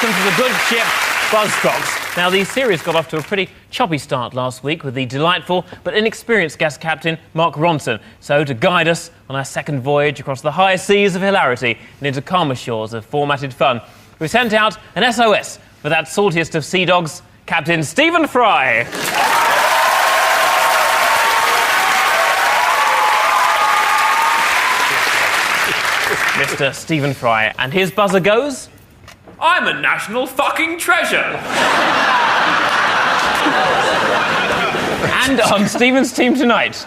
welcome to the good ship Buzzcocks. Now, the series got off to a pretty choppy start last week with the delightful but inexperienced guest captain, Mark Ronson. So, to guide us on our second voyage across the high seas of hilarity and into calmer shores of formatted fun, we sent out an SOS for that saltiest of sea dogs, Captain Stephen Fry. Mr. Stephen Fry, and his buzzer goes... I'm a national fucking treasure! And on Stephen's team tonight...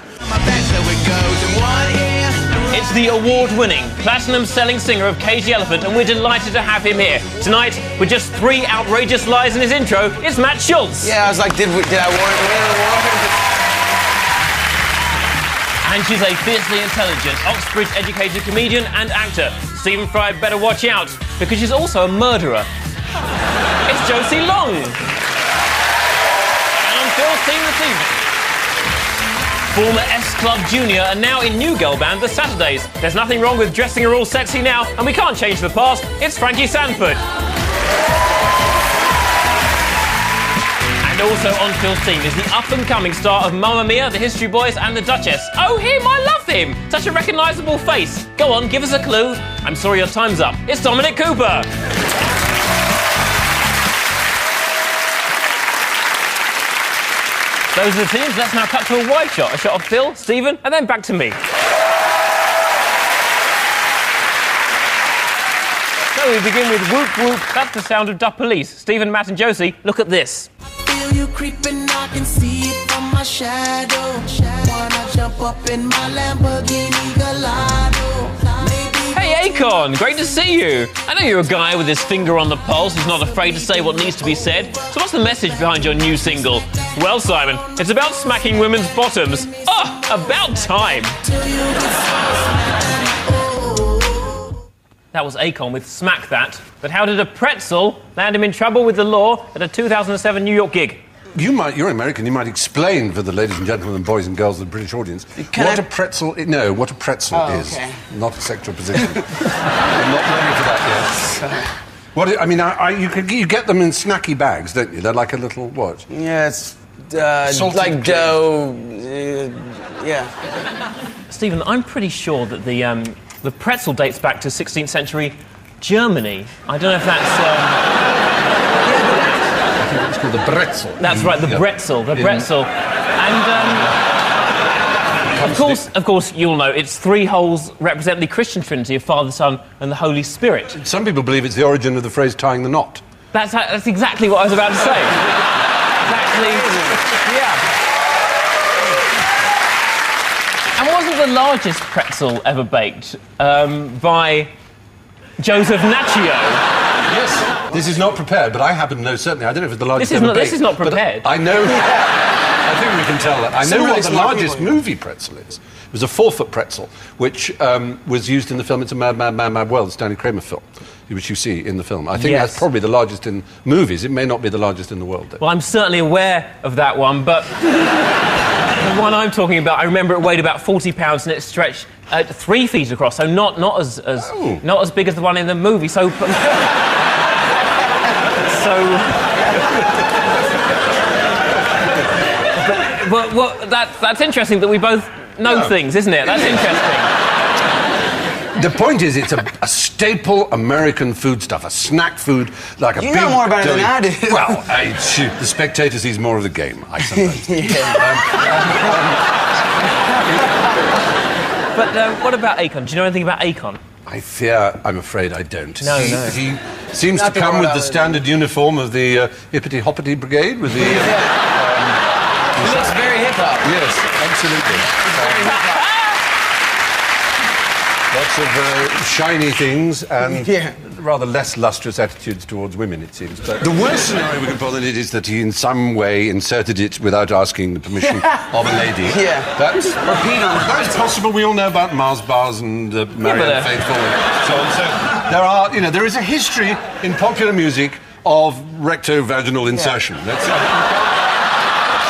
It's the award-winning, platinum-selling singer of Cage the Elephant, and we're delighted to have him here. Tonight, with just 3 outrageous lies in his intro, it's Matt Schultz. Yeah, I was like, did I win an award? And she's a fiercely intelligent, Oxbridge-educated comedian and actor. Stephen Fry better watch out, because she's also a murderer. It's Josie Long. And on Phil's team this evening, former S-Club Junior and now in new girl band, The Saturdays. There's nothing wrong with dressing her all sexy now, and we can't change the past. It's Frankie Sanford. And also on Phil's team is the up-and-coming star of Mamma Mia, The History Boys and The Duchess. Oh, him! I love him! Such a recognisable face. Go on, give us a clue. I'm sorry, your time's up. It's Dominic Cooper. Those are the teams. Let's now cut to a wide shot. A shot of Phil, Stephen, and then back to me. So we begin with Whoop Whoop. That's the sound of Duck Police. Stephen, Matt and Josie, look at this. Feel you creeping, I can see it from my shadow. Wanna jump up in my Lamborghini Gallardo. Hey, Akon, great to see you. I know you're a guy with his finger on the pulse who's not afraid to say what needs to be said. So what's the message behind your new single? Well, Simon, it's about smacking women's bottoms. Oh, about time. That was Akon with Smack That. But how did a pretzel land him in trouble with the law at a 2007 New York gig? You're American, you might explain for the ladies and gentlemen and boys and girls of the British audience what a pretzel is. No, what a pretzel is. Okay. Not a sexual position. I'm not ready for that yet. You get them in snacky bags, don't you? They're like a little, what? Yeah, it's Salted like dough. Yeah. Stephen, I'm pretty sure that the pretzel dates back to 16th century Germany. I don't know if that's... It's called the bretzel. That's right, the bretzel, bretzel. And, of course, you'll know, it's 3 holes represent the Christian Trinity of Father, Son and the Holy Spirit. Some people believe it's the origin of the phrase tying the knot. That's exactly what I was about to say. Exactly, yeah. And wasn't the largest pretzel ever baked by Joseph Naccio? Yes, this is not prepared, but I happen to know certainly. I don't know if it's the largest ever baked. This is not prepared. I know. I think we can tell that. I know what the largest movie pretzel is. It was a 4-foot pretzel, which was used in the film It's a Mad, Mad, Mad, Mad World, the Stanley Kramer film, which you see in the film. I think that's probably the largest in movies. It may not be the largest in the world, though. Well, I'm certainly aware of that one, but the one I'm talking about, I remember it weighed about 40 pounds and it stretched 3 feet across, so not as big as the one in the movie. So that's interesting that we both know things, isn't it? That's interesting. The point is, it's a staple American foodstuff, a snack food, like a big... You know more about it than I do. Well, the spectator sees more of the game, I suppose. But what about Akon? Do you know anything about Akon? I'm afraid I don't. No. He seems to come with the standard uniform of the Hippity-Hoppity Brigade, with the... He looks very hip-hop. Yes, absolutely. Lots of shiny things and rather less lustrous attitudes towards women, it seems. But the worst scenario we can posit it is that he in some way inserted it without asking the permission of a lady. Yeah. That's possible. We all know about Mars bars and Marianne Faithfull and so on. So there is a history in popular music of recto-vaginal insertion. You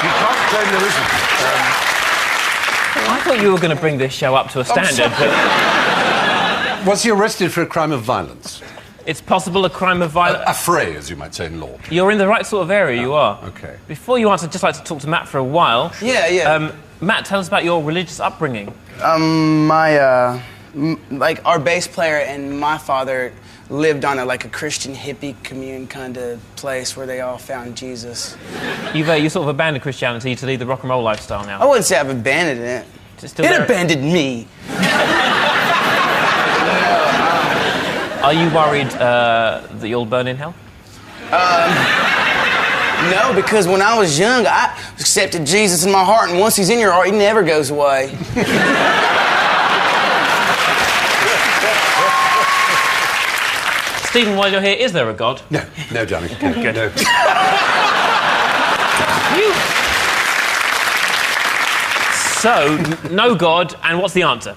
can't claim there isn't. I thought you were going to bring this show up to a standard, but... Was he arrested for a crime of violence? It's possible a crime of violence... A fray, as you might say in law. You're in the right sort of area, you are. OK. Before you answer, I'd just like to talk to Matt for a while. Yeah. Matt, tell us about your religious upbringing. Like, our bass player and my father lived on a Christian hippie commune kind of place where they all found Jesus. You sort of abandoned Christianity to lead the rock and roll lifestyle now. I wouldn't say I've abandoned it. It abandoned me. Are you worried that you'll burn in hell? No, because when I was young, I accepted Jesus in my heart, and once he's in your heart, he never goes away. Stephen, while you're here, is there a God? No, Johnny. Good. No. So, no God, and what's the answer?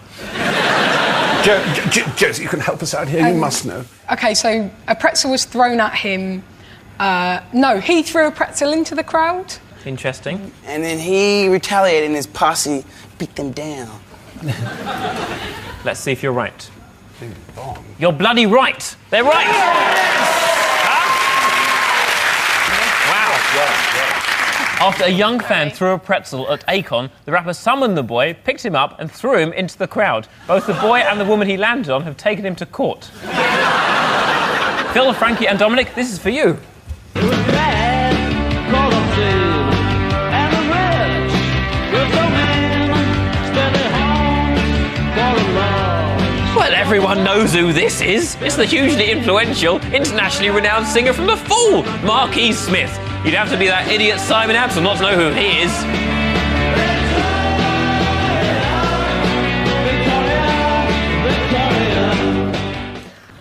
Josie, you can help us out here. You must know. OK, so a pretzel was thrown at him. No, he threw a pretzel into the crowd. Interesting. And then he retaliated, and his posse beat them down. Let's see if you're right. You're bloody right. They're right. Huh? Wow. After a young fan threw a pretzel at Akon, the rapper summoned the boy, picked him up and threw him into the crowd. Both the boy and the woman he landed on have taken him to court. Phil, Frankie and Dominic, this is for you. Well, everyone knows who this is. It's the hugely influential, internationally renowned singer from The Fall, Marquis Smith. You'd have to be that idiot Simon Absel not to know who he is.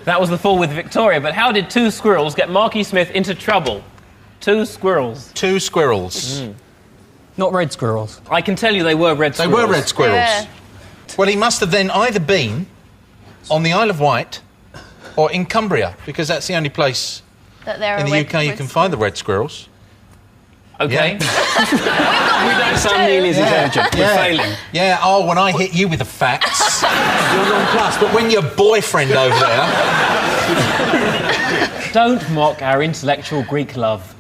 That was The Fall with Victoria, but how did two squirrels get Marquis Smith into trouble? Two squirrels. Two squirrels. Not red squirrels. I can tell you they were red squirrels. They were red squirrels. Yeah. Well, he must have then either been on the Isle of Wight or in Cumbria, because that's the only place That there in are the UK you can find the red squirrels. OK. We don't sound nearly as intelligent. We're failing. Yeah, oh, when I hit you with the facts, you're nonplussed. But when your boyfriend over there... Don't mock our intellectual Greek love.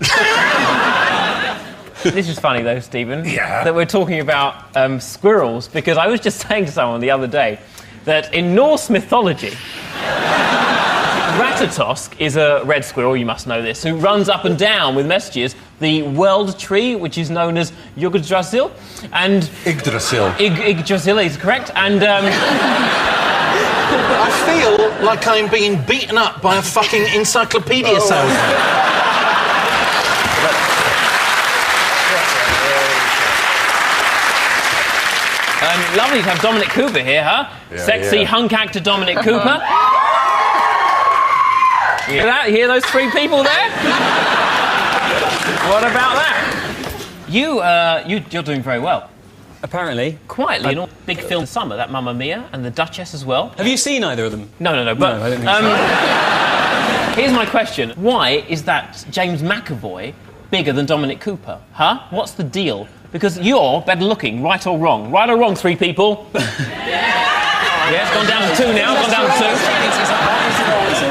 This is funny, though, Stephen, that we're talking about squirrels, because I was just saying to someone the other day that in Norse mythology, Ratatosk is a red squirrel, you must know this, who runs up and down with messages the world tree, which is known as Yggdrasil, and... Yggdrasil. Yggdrasil is correct, and... I feel like I'm being beaten up by a fucking encyclopedia salesman. Lovely to have Dominic Cooper here, huh? Sexy hunk actor Dominic Cooper. Hear that? Hear those three people there? What about that? You're doing very well. Apparently. Quietly, in all big film summer, that Mamma Mia and The Duchess as well. Have you seen either of them? No, but... No, I don't think so. Here's my question. Why is that James McAvoy bigger than Dominic Cooper? Huh? What's the deal? Because you're better looking, right or wrong. Right or wrong, three people? Yeah, it's gone down to two now. Gone down to two.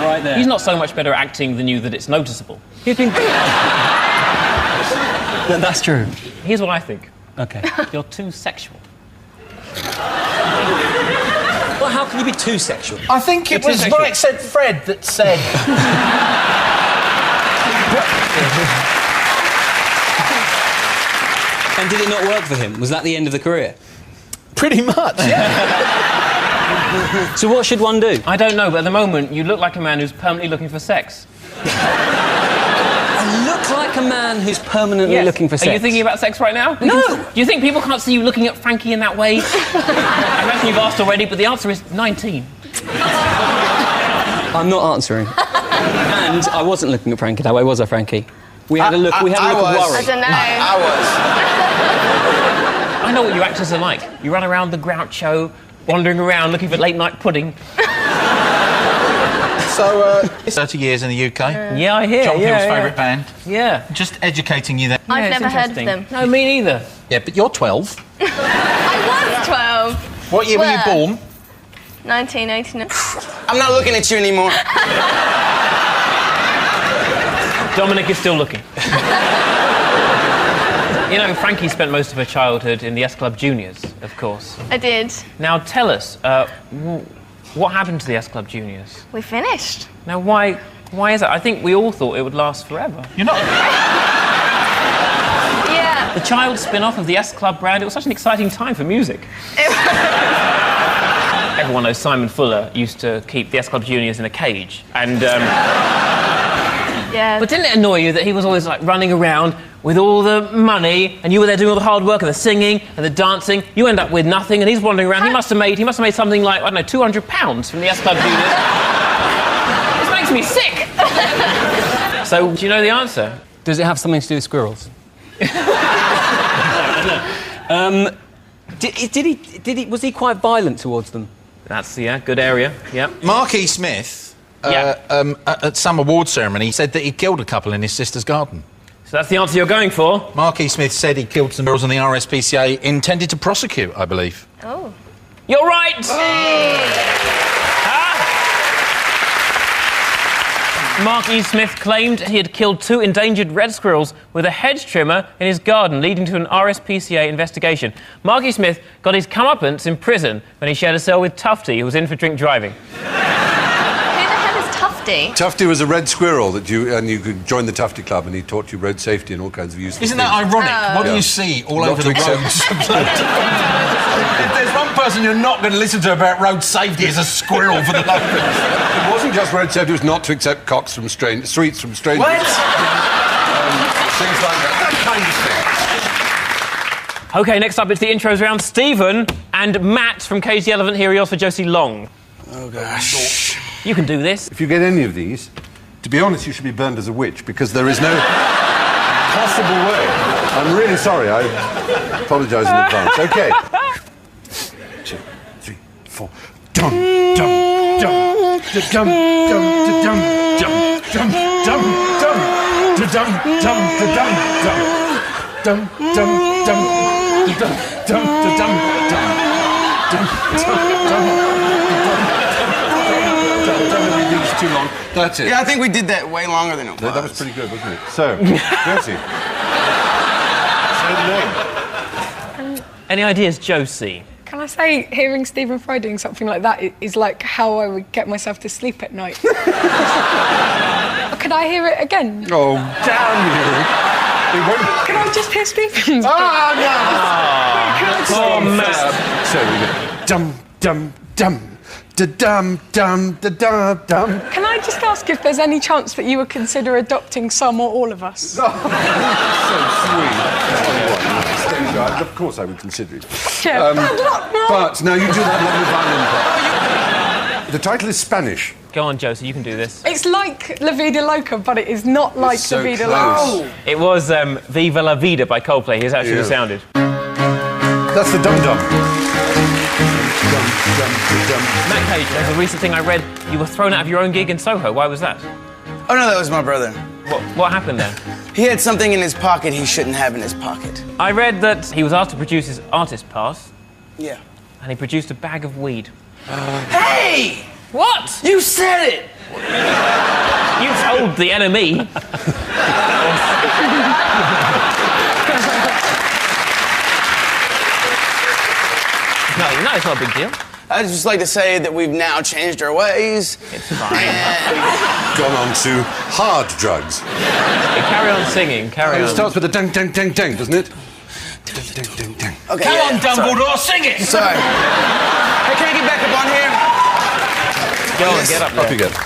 Right there. He's not so much better at acting than you that it's noticeable. You think... That's true. Here's what I think. OK. You're too sexual. Well, how can you be too sexual? I think it was Right Said Fred that said... And did it not work for him? Was that the end of the career? Pretty much, yeah. So what should one do? I don't know, but at the moment, you look like a man who's permanently looking for sex. I look like a man who's permanently looking for sex. Are you thinking about sex right now? No. Do you think people can't see you looking at Frankie in that way? I reckon you've asked already, but the answer is 19. I'm not answering. And I wasn't looking at Frankie that way, was I, Frankie? We had a look. We had a look of worry. I don't know. I was. I know what you actors are like. You run around the Groucho, wandering around looking for late-night pudding. So, 30 years in the UK. Yeah, I hear. John Hill's favourite band. Yeah. Just educating you there. I've it's never heard of interesting. them. No, me neither. Yeah, but you're 12. I was 12. What year were you born? 1989. I'm not looking at you anymore. Dominic is still looking. You know, Frankie spent most of her childhood in the S Club Juniors, of course. I did. Now, tell us, what happened to the S Club Juniors? We finished. Now, why is that? I think we all thought it would last forever. You're not... Yeah. The child spin-off of the S Club brand, it was such an exciting time for music. Everyone knows Simon Fuller used to keep the S Club Juniors in a cage, and... Yeah. But didn't it annoy you that he was always, like, running around with all the money, and you were there doing all the hard work and the singing and the dancing? You end up with nothing, and he's wandering around. He must have made something like, I don't know, £200 from the S Club Juniors. This makes me sick. So, do you know the answer? Does it have something to do with squirrels? Was he quite violent towards them? That's, yeah, good area, yeah. Mark E. Smith, at some award ceremony, said that he killed a couple in his sister's garden. So that's the answer you're going for? Mark E. Smith said he killed some girls, and the RSPCA intended to prosecute, I believe. Oh. You're right! Mark E. Smith claimed he had killed 2 endangered red squirrels with a hedge trimmer in his garden, leading to an RSPCA investigation. Mark E. Smith got his comeuppance in prison when he shared a cell with Tufty, who was in for drink driving. Tufty? Tufty was a red squirrel that you could join the Tufty Club, and he taught you road safety and all kinds of useful Isn't things. that ironic? What do you see all over the roads? If there's one person you're not going to listen to about road safety, it's a squirrel, for the love of it. It wasn't just road safety, it was not to accept sweets from strangers. What? Things like that kind of thing. OK, next up it's the intros round. Stephen and Matt from Cage the Elephant. Here he is for Josie Long. Oh, gosh. You can do this. If you get any of these, to be honest, you should be burned as a witch, because there is no possible way. I'm really sorry, I apologise in advance. OK. 1, 2, 3, 4. Dum, dum, dum, da-dum, dum, da-dum, dum, dum, dum, dum, da-dum, dum, da-dum, dum, dum, dum, dum, da-dum, dum, da-dum, dum, dum, dum, too long. That's it. Yeah, I think we did that way longer than it was. That was pretty good, wasn't it? So, Josie. Say the name. Any ideas, Josie? Can I say, hearing Stephen Fry doing something like that is like how I would get myself to sleep at night. Could I hear it again? Oh, damn you. Can I just hear Stephen's? Ah, no. Oh, Matt. So we go. Dum, dum, dum. Da-dum, dum, da-dum, dum. Can I just ask if there's any chance that you would consider adopting some or all of us? So sweet. Of course I would consider it. Yeah. But now you do that lovely violin part. The title is Spanish. Go on, Josie, you can do this. It's like La Vida Loca, but it is not like so La Vida close. Loca. It was Viva la Vida by Coldplay. Here's how it should have sounded. That's the dum-dum. Matt Cage, there's a recent thing I read. You were thrown out of your own gig in Soho. Why was that? Oh, no, that was my brother. What happened then? He had something in his pocket he shouldn't have in his pocket. I read that he was asked to produce his artist pass, Yeah. and he produced a bag of weed. Hey! What? You said it! You told the enemy. No, it's not a big deal. I'd just like to say that we've now changed our ways. It's fine. Gone on to hard drugs. Carry on singing, carry It on. starts with a dang, dang, dang, dang, doesn't it? Dang, dang, dang, dang. Okay, Come yeah, on, Dumbledore, sing it! Sorry. Hey, can I get back up on here? Go on, get up Up you there. go.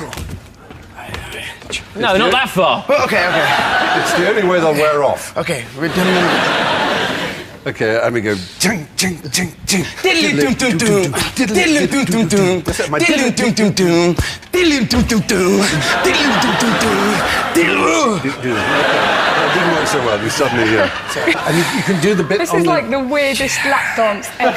No, not that far. Well, okay. It's the only way they'll wear off. Okay, we're done. Okay, and we go. Ding, ding, ding, ding. Diddly-dum-dum-dum. Diddly-dum-dum-dum. Diddly-dum-dum-dum. Diddly-dum-dum-dum. Diddly-dum-dum-dum. It didn't work so well. You suddenly. And you can do the bit. This on is the... like the weirdest lap dance ever.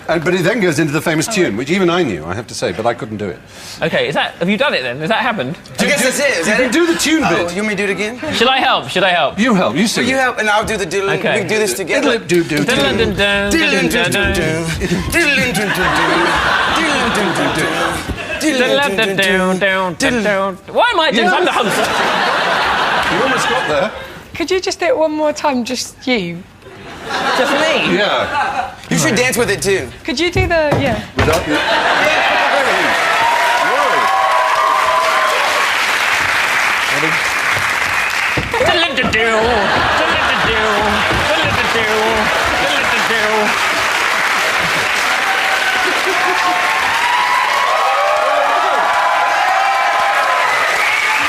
But it then goes into the famous tune, which even I knew, I have to say, but I couldn't do it. Okay, have you done it then? Has that happened? I guess that's it. Is that You it? can do the tune Oh, bit. you want me to do it again? Should I help? You help. You sing. Will you it. help? And I'll do the diddling. Okay. We can do this together. Diddle-do-do-do. Dun-dun-dun-dun, dun-dun-dun-dun. Diddling-dum-dum-dum. Diddling-dum-dum-dum. Why am I doing? I'm the host. You almost got there. Could you just do it one more time, just you? Just me? Yeah. You should dance with it too. Could you do the, yeah? Without you.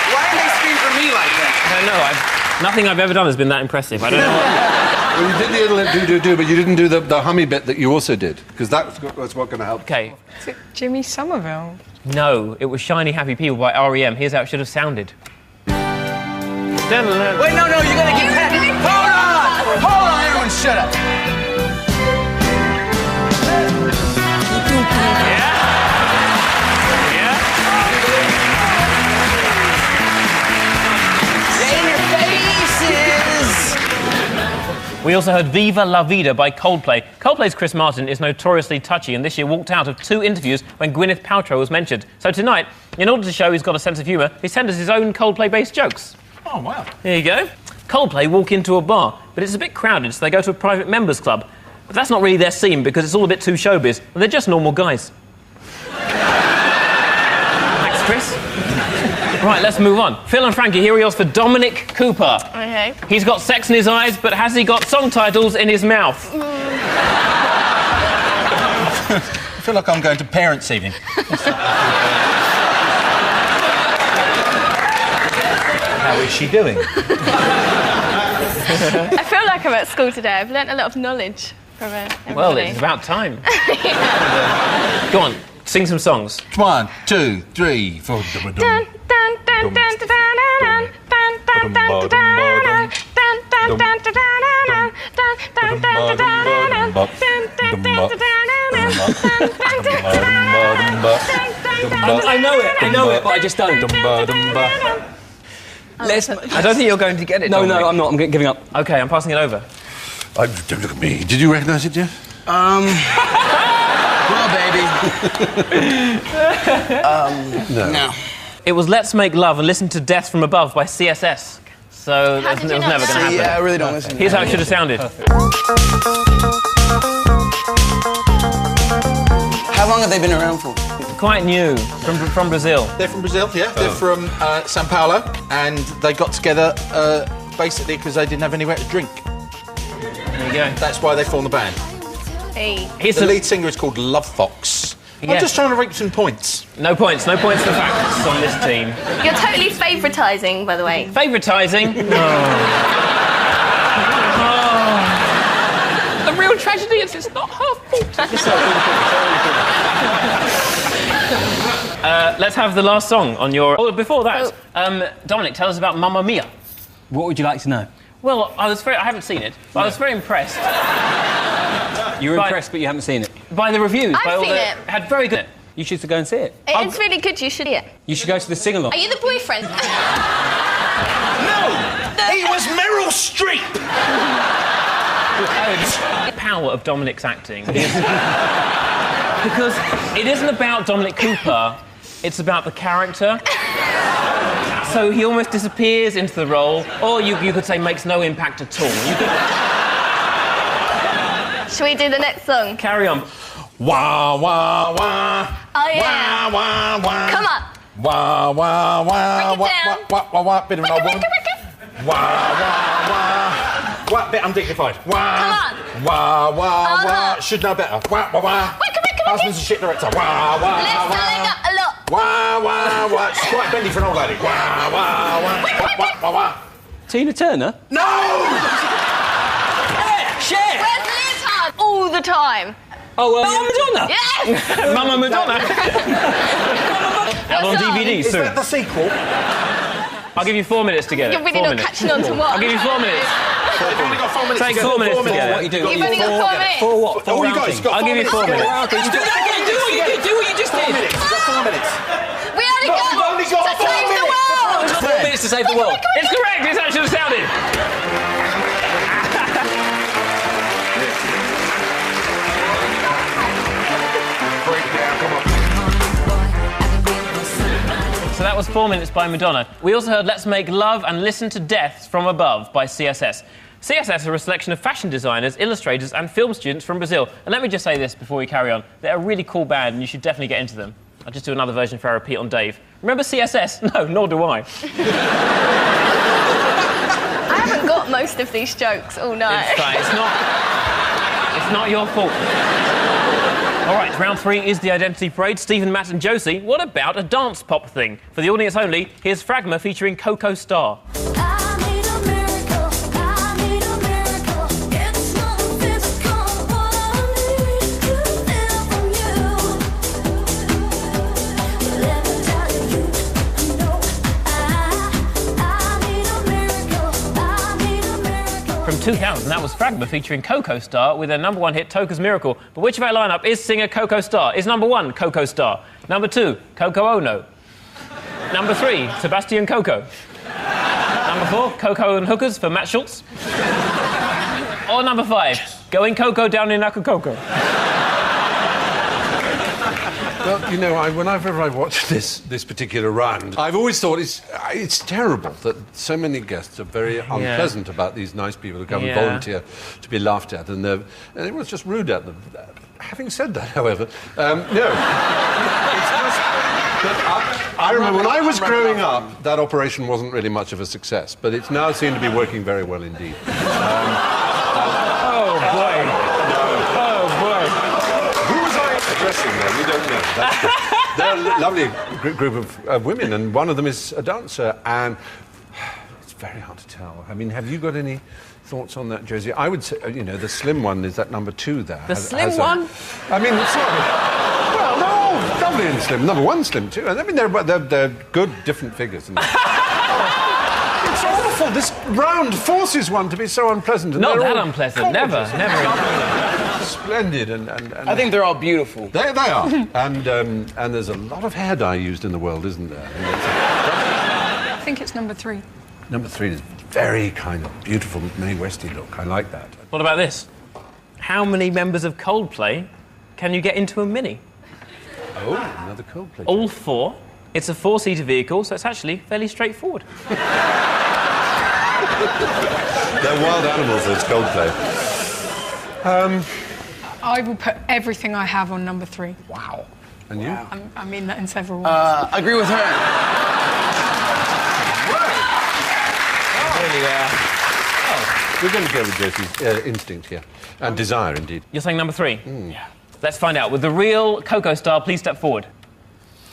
Why did they scream for me like that? I don't know. Nothing I've ever done has been that impressive. I don't know. Well, you did the little do-do-do, but you didn't do the hummy bit that you also did, because that's what's going to help. Okay. Is it Jimmy Somerville? No, it was Shiny Happy People by R.E.M. Here's how it should have sounded. Wait, no, you're gonna get that. Hold on, everyone, shut up. We also heard Viva La Vida by Coldplay. Coldplay's Chris Martin is notoriously touchy and this year walked out of 2 interviews when Gwyneth Paltrow was mentioned. So tonight, in order to show he's got a sense of humour, he sent us his own Coldplay-based jokes. Oh, wow. There you go. Coldplay walk into a bar, but it's a bit crowded, so they go to a private members club. But that's not really their scene because it's all a bit too showbiz, and they're just normal guys. Thanks, Chris. Right, let's move on. Phil and Frankie, here are yours for Dominic Cooper. Okay. He's got sex in his eyes, but has he got song titles in his mouth? I feel like I'm going to parents' evening. How is she doing? I feel like I'm at school today. I've learnt a lot of knowledge from everybody. Well, it's about time. Go on, sing some songs. 1, 2, 3, 4. Dun, dun, dun, dun, dun, dun, dun, dun, dun, dun, dun, dun, I know it, but I just don't. I don't think you're going to get it. No, Dominic. I'm not. I'm giving up. OK, I'm passing it over. Don't look at me. Did you recognise it, Jeff? Well, baby. No. It was Let's Make Love and Listen to Death from Above by CSS. So How it did was you never know going to that? happen. Yeah, I really don't listen. Here's how it should have sounded. How long have they been around for? Quite new, from Brazil. They're from Brazil, yeah. They're from Sao Paulo, and they got together basically because they didn't have anywhere to drink. There you go. That's why they formed the band. Hey. Here's The lead singer is called Love Fox. Yeah. I'm just trying to reap some points. No points for facts on this team. You're totally favouritising, by the way. Favouritising? The real tragedy is it's not her fault. Let's have the last song on your... Oh, before that, Dominic, tell us about Mamma Mia. What would you like to know? Well, I haven't seen it, but I was very impressed You were impressed, but you haven't seen it. by the reviews. I've by all seen the, it. Had very good... You should go and see it. It's really good, you should see it. You should go to the sing-along. Are you the boyfriend? No! He was Meryl Streep! The power of Dominic's acting is... because it isn't about Dominic Cooper, it's about the character. So he almost disappears into the role, or you could say makes no impact at all. You could... Shall we do the next song? Carry on. Wah, wah, wah. Oh, yeah. Wah, wah, wah. Come on. Wah, wah, wah. Break it down. Wah, wah, wah. Bit of an old woman. Wah, wah, wah. What bit undignified? Wah. Come on. Wah, wah, Uh-huh. wah. Should know better. Wah, wah, wah. Husband's a shit director. Wah, wah, Let's wah. leg up a lot. Wah, wah, wah. She's quite bendy for an old lady. Wah, wah, wah. Wah, wah, wah, wah. Tina Turner? No! Share! Where's the leotard? All the time. Oh, Madonna! Yes! Mama Madonna. Out on What song? DVD Is soon. that the sequel? I'll give you 4 minutes to get it. You're really 4 not minutes. catching on to what? I'll give you 4 minutes. You've only got 4 minutes. Take 4 minutes to get What it. you do? You've only got 4 minutes. For what? For Oh, you guys rounding. got I'll give you 4 minutes. Do that again! Do what you did! Do what you just 4 did! minutes. You've got 4 minutes. We only No, got you've only got to 4 save the minutes. world. 4 minutes to save the world. It's correct. It's how it should have sounded. Break it down, come on. So that was 4 Minutes by Madonna. We also heard Let's Make Love and Listen to Death from Above by CSS. CSS are a selection of fashion designers, illustrators and film students from Brazil. And let me just say this before we carry on. They're a really cool band and you should definitely get into them. I'll just do another version for our repeat on Dave. Remember CSS? No, nor do I. I haven't got most of these jokes all night. It's fine. It's not your fault. All right, round 3 is the Identity Parade. Stephen, Matt and Josie, what about a dance pop thing? For the audience only, here's Fragma featuring Coco Star. From 2000, that was Fragma featuring Coco Star with their #1 hit, Toca's Miracle. But which of our lineup is singer Coco Star? Is #1 Coco Star? #2, Coco Ono? #3, Sebastian Coco? #4, Coco and Hookers for Matt Schultz? Or #5, Going Coco down in Acapulco? Well, you know, whenever I watch this particular round, I've always thought it's terrible that so many guests are very unpleasant about these nice people who come and volunteer to be laughed at, and it was just rude at them. Having said that, however, no, it's just that I remember when I was growing up, that operation wasn't really much of a success, but it's now seemed to be working very well indeed. Oh boy! Oh boy! Who was I addressing there? We don't know. They're a lovely group of women, and one of them is a dancer, and it's very hard to tell. I mean, have you got any thoughts on that, Josie? I would say, you know, the slim one is that '2 there. The slim one? I mean, it's not... Well, no, lovely and slim. #1 slim, too. I mean, they're good, different figures. And it's awful. This round forces one to be so unpleasant. And not that unpleasant. Never. Splendid and I think they're all beautiful. They are. and there's a lot of hair dye used in the world, isn't there? I think it's #3. #3 is very kind of beautiful, Mae Westy look. I like that. What about this? How many members of Coldplay can you get into a Mini? Oh, another Coldplay. All 4. It's a 4-seater vehicle, so it's actually fairly straightforward. They're wild animals, those Coldplay. I will put everything I have on #3. Wow. And you? I mean that in several ways. I agree with her. Really, We're going to go with Josie's instinct here. And desire, indeed. You're saying #3? Yeah. Let's find out. With the real Coco Star, please step forward.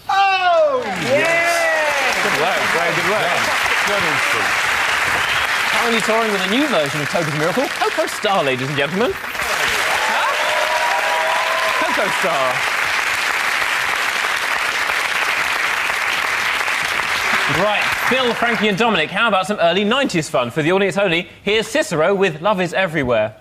Oh! Yeah! Good work, very good work. Good instinct. Currently touring with a new version of Toca's Miracle, Coco Star, ladies and gentlemen. Coco Star. Right, Phil, Frankie and Dominic, how about some early 90s fun? For the audience only, here's Cicero with Love Is Everywhere.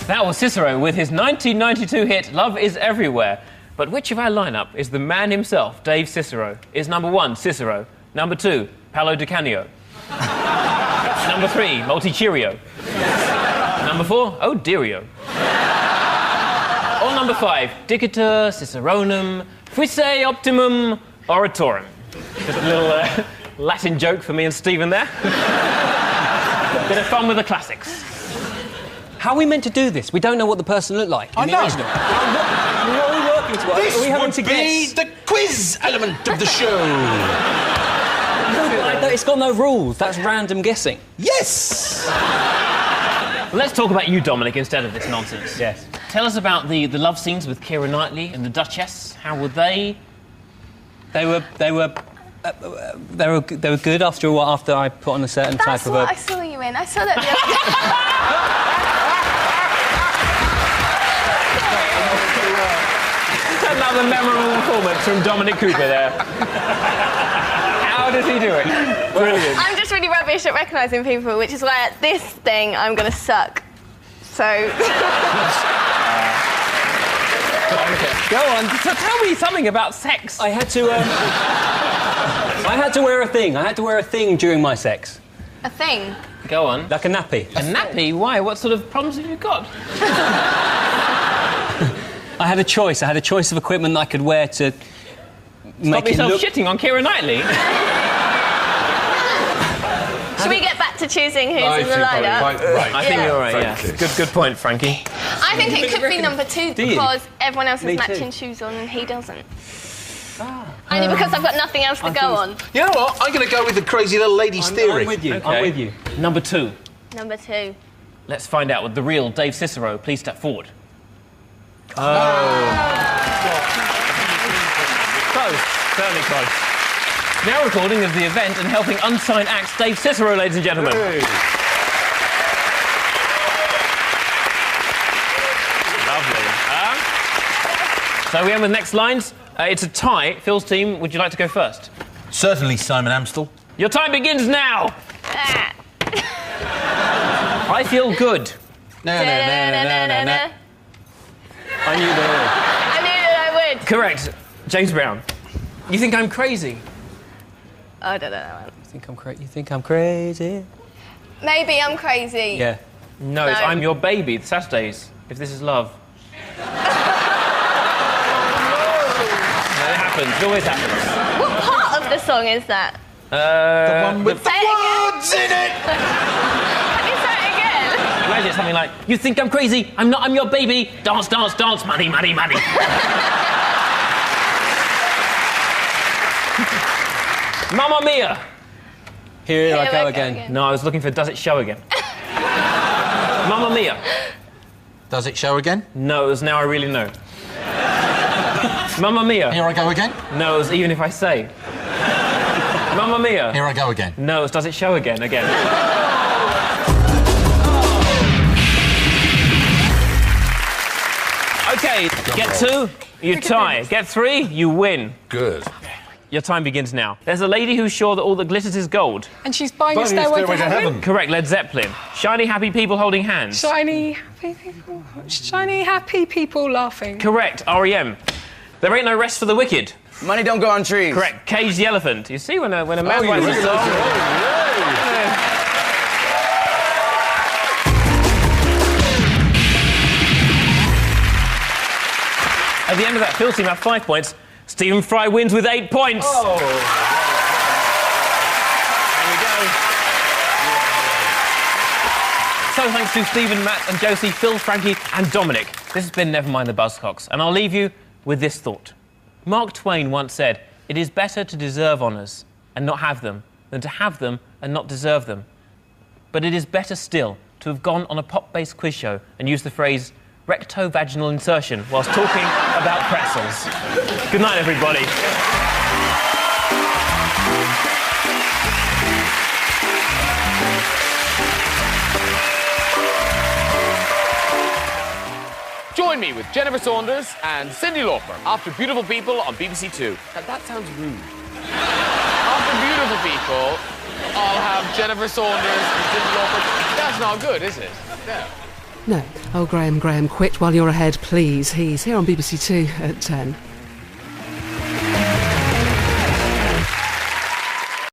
That was Cicero with his 1992 hit, Love Is Everywhere. But which of our lineup is the man himself, Dave Cicero? Is #1, Cicero? #2, Paolo Di Canio? #3, Multi Cheerio? #4, Oh Deario? Or #5, Dicita Ciceronum Fuisse Optimum Oratorum? Just a little Latin joke for me and Stephen there. Bit of fun with the classics. How are we meant to do this? We don't know what the person looked like in the original. What are we working towards? This are we having would to be guess? the quiz element of the show. It's got no rules. That's random guessing. Yes! Let's talk about you, Dominic, instead of this nonsense. Yes. Tell us about the love scenes with Keira Knightley and the Duchess. How were they? They were good after a while, after I put on a certain That's type of what a... I saw you in. I saw that the other day. Another memorable performance from Dominic Cooper there. How did he do it? Brilliant. I'm just really rubbish at recognising people, which is why at this thing I'm going to suck. So... Go on, so tell me something about sex. I had to... I had to wear a thing. I had to wear a thing during my sex. A thing? Go on. Like a nappy. A nappy? Why? What sort of problems have you got? I had a choice. I had a choice of equipment that I could wear to make it look... shitting on Keira Knightley. Should we get back to choosing who's in the lineup? Right. I think you're right, yeah. Good point, Frankie. I think it could be number 2 because everyone else has Me matching too. shoes on and he doesn't. Only because I've got nothing else to go on. You know what? I'm going to go with the crazy little lady's theory. I'm with you. Okay. I'm with you. Number 2. Number 2. Let's find out with the real Dave Cicero. Please step forward. Close. Certainly close. Now recording of the event and helping unsigned acts Dave Cicero, ladies and gentlemen. Hey. Lovely. So we end with next lines. It's a tie. Phil's team, would you like to go first? Certainly, Simon Amstel. Your time begins now. I feel good. No. I knew that. I knew that I would. Correct. James Brown. You think I'm crazy? I don't know that one. You think I'm crazy? Maybe I'm crazy. Yeah. No, it's I'm Your Baby, the Saturdays, If This Is Love. No, it happens. It always happens. What part of the song is that? The one with the Say it again. words in it! Can you say it again? Imagine something like, you think I'm crazy, I'm not, I'm your baby, dance, dance, dance, money, money, money. Mamma Mia. Here I go again. No, I was looking for Does It Show Again. Mamma Mia. Does it show again? No, it was Now I Really Know. Mamma Mia. Here I go again? No, it was Even If I Say. Mamma Mia. Here I go again. No, it was Does It Show Again, again. Okay, get 2, you tie. Get 3, you win. Good. Your time begins now. There's a lady who's sure that all that glitters is gold. And she's buying a stairway to heaven. Correct, Led Zeppelin. Shiny, happy people holding hands. Shiny, happy people laughing. Correct, R.E.M. There ain't no rest for the wicked. Money don't go on trees. Correct, Cage the Elephant. You see, when a man writes a song... At the end of that, Phil's team have 5 points. Stephen Fry wins with 8 points. Oh. There we go. So thanks to Stephen, Matt and Josie, Phil, Frankie and Dominic. This has been Never Mind the Buzzcocks, and I'll leave you with this thought. Mark Twain once said, "It is better to deserve honours and not have them than to have them and not deserve them. But it is better still to have gone on a pop-based quiz show and used the phrase recto-vaginal insertion whilst talking about pretzels." Good night, everybody. Join me with Jennifer Saunders and Cyndi Lauper after Beautiful People on BBC Two. That sounds rude. After Beautiful People, I'll have Jennifer Saunders and Cyndi Lauper. That's not good, is it? No. No. Oh, Graham, quit while you're ahead, please. He's here on BBC Two at 10.